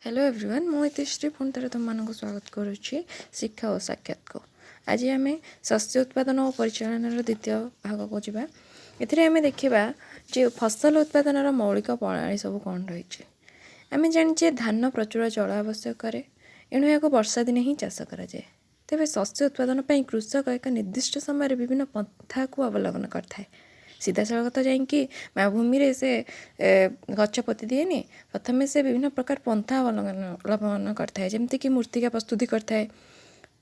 Hello everyone मु इतिश्री पुणी थे तुमको स्वागत करुच्ची शिक्षा और साक्षात को। आज आम शस्य उत्पादन और परिचालन द्वितीय भाग को जा एमें देखा जे फसल उत्पादन मौलिक प्रणाली सब कौन रही आम जाने धान प्रचुर जल आवश्यक कै एणु या वर्षा दिन ही चाष कराए। तेज शस्य उत्पादन कृषक एक निर्दिष्ट समय विभिन्न पंथा को अवलंबन करता है। सीधा सड़क तो जा भूमि से गच पोति दिए प्रथम से विभिन्न प्रकार पंथा अवलंबन करता है जमती कि मूर्तिका प्रस्तुति करता है,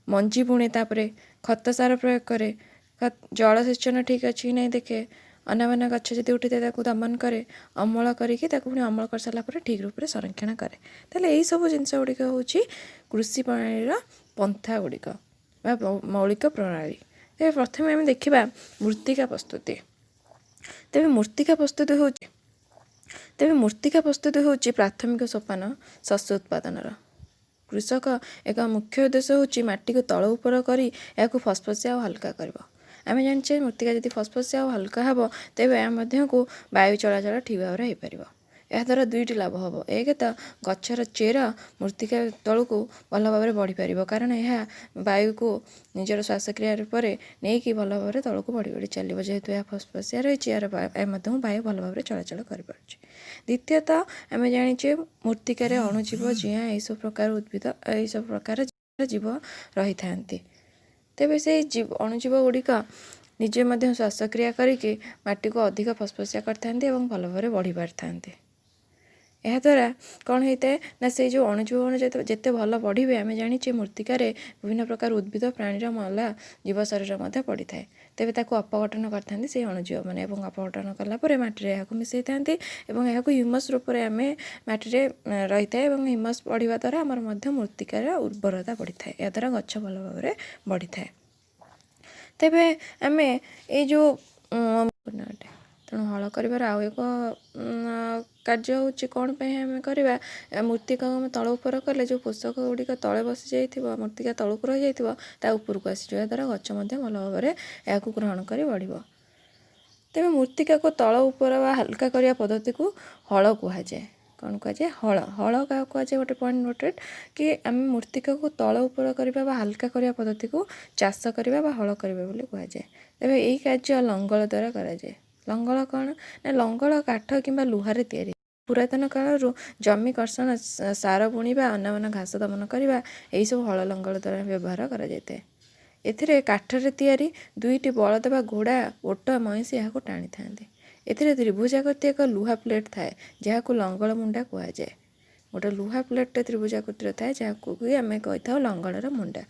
मंजी बुणे, तापर खत सार प्रयोग करे, जलसेचन ठीक अच्छी नहीं देखे, अनावना गछ जब उठी था दमन करे, अमल करके अमल कर सारापर ठीक रूप से संरक्षण करे। तेल यही सब जिनस गुड़िक हूँ कृषि प्रणाली पंथा गुड़िक मौलिक प्रणाली। तेज प्रथम आम देखा मूर्तिका प्रस्तुति। तेज मूर्तिका प्रस्तुति हूँ प्राथमिक सोपान शस्य उत्पादन। कृषक एक मुख्य उद्देश्य हूँ माटी को तल उपर कर फसफसिया और हल्का कर। आम जाने मूर्तिका जब फसफसिया और हल्का हे तेज यह को वायु चलाचल ठीक भाव में हो पार। यह द्वारा दुईट लाभ हम। एक तो गचर चेर मूर्तिका तल को भल भाव में बढ़ी पार कारण यह वायु को निजर श्वासक्रिया पर नहीं कि भल भाव में तल को बढ़ी बढ़ी चलो जेहेतु यह फसफसिया रही यार वायु भल भाव में चलाचल कर। द्वितीयतः आम जाने मूर्तिकार अणुजीव जिया यह सब प्रकार उद्भिद यह सब प्रकार जीव रही था। तेज से अणुजीव गुड़िक निजे श्वासक्रिया करके माटी को अधिक फसफसिया करते और भल भाव में बढ़ी पारि था। यह द्वारा कौन होता है ना से जो अणुजीव जिते भल बढ़े आम जाने मूर्तिकार विभिन्न प्रकार उद्भिद प्राणी मला जीव शरीर पड़ी था। तेज ताको अपघटन करते से अणुजीव मैंने अपघटन कलापर मटी यहाँ मिसई था और यह ह्यूमस रूप से आम मटी रही था। ह्यूमस बढ़िया द्वारा आमर मूर्तिकार उर्वरता बढ़ी था। या द्वारा गछ भल भाव में बढ़ी था। तेबे आम यो तेणु हल कर आउ एक कार्य हूँ कौन आम करवा मूर्तिका आम तल उपर कले जो पोषक गुड़िक तले बसी जाइए मूर्तिका तलुक रही जाइए उपरक आसीज या द्वारा गच भल भाव में यह ग्रहण कर बढ़। तेज मूर्तिका को तल उपर व हल्का करने पद्धति को हल कहुए। कौन कहुए हल हल क्या कहुए गोटे पॉइंट नोटेड कि आम मूर्तिका को तल उपर करवा हल्का करने पद्धति को चाष करवा हल करवा कहुए। तेज यही कार्य लंगल द्वारा कराए। लंगल कौन ना लंगल काठ कि लुहारे तैयारी। पुरातन कालू जमी कर्षण सार बुणवा अनावना घास दमन करवा यही सब हल लंगल द्वारा व्यवहार कराए। एथिरे काठरे तैयारी दुईटी बलद बा घोड़ा ओट मईसी यहाँ टाणी था। एथिरे त्रिभुजाकृति एक लुहा प्लेट थाए जहाँ लंगल मुंडा कहुए। गोटे लुहा प्लेट त्रिभुजाकृतिर थाए जहाँ आम कही लंगलर मुंडा।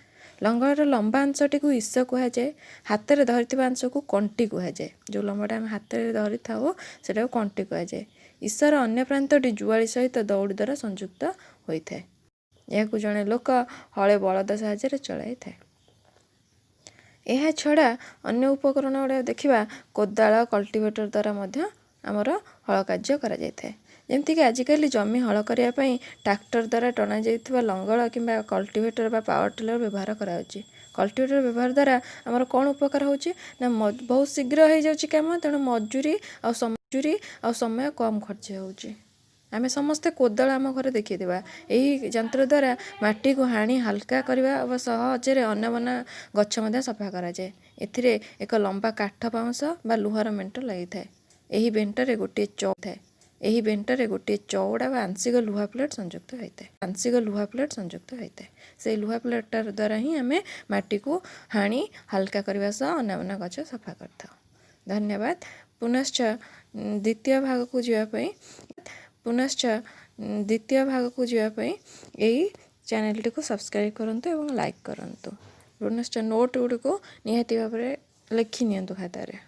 लंगलर लंबा अंशटी को ईश कहुए। हाथ में धरी अंश को कंटी कहुए। जो लंबाटा आम हाथ में धरी था से कंटी कहुए। ईशर अन्य प्रांतटी जुआली सहित दौड़ द्वारा संयुक्त होता है। यह जड़े लोक हले बलद साहाय्य चलाई था। यह छड़ा अन्य उपकरण गुड़ा देखा कोदाल कल्टिवेटर द्वारा आमर हल कार्य कराए। जमतीक आजिकल जमी हल करने ट्रैक्टर द्वारा टना जाइथिबा लंगल कि कल्टिवेटर बा पावर टिलर व्यवहार कराउछि। कल्टिवेटर व्यवहार द्वारा आमर कौन उपकार होछि ना बहुत शीघ्र हो जाउछि काम तेणु मजूरी आ समय कम खर्च होउछि। आमे समस्ते कोदाल आम घर देखा यही यंत्र द्वारा माटी को हाणी हल्का करने और सहजरे अनावना गछ सफा कराए। एथिरे एक लंबा काठ बाउंश बा लुहार मेंट लगी था। यही बेंटरे गोटे थाए। यही बेंटरे गोटे चौड़ा व आंशिक लुहा प्लेट संयुक्त होता है। आंशिक लुहा प्लेट संयुक्त होता है। से लुहा प्लेट द्वारा ही आम माटी को हाणी हल्का करने सह अनावना गछ सफा करता। धन्यवाद। पुनश्च द्वितीय भाग को जावाई यही चैनल को सब्सक्राइब करंतु एवं लाइक करंतु। पुनश्च नोट गुड़ी को निहाती भाव में लिखि नियंतु खातारे।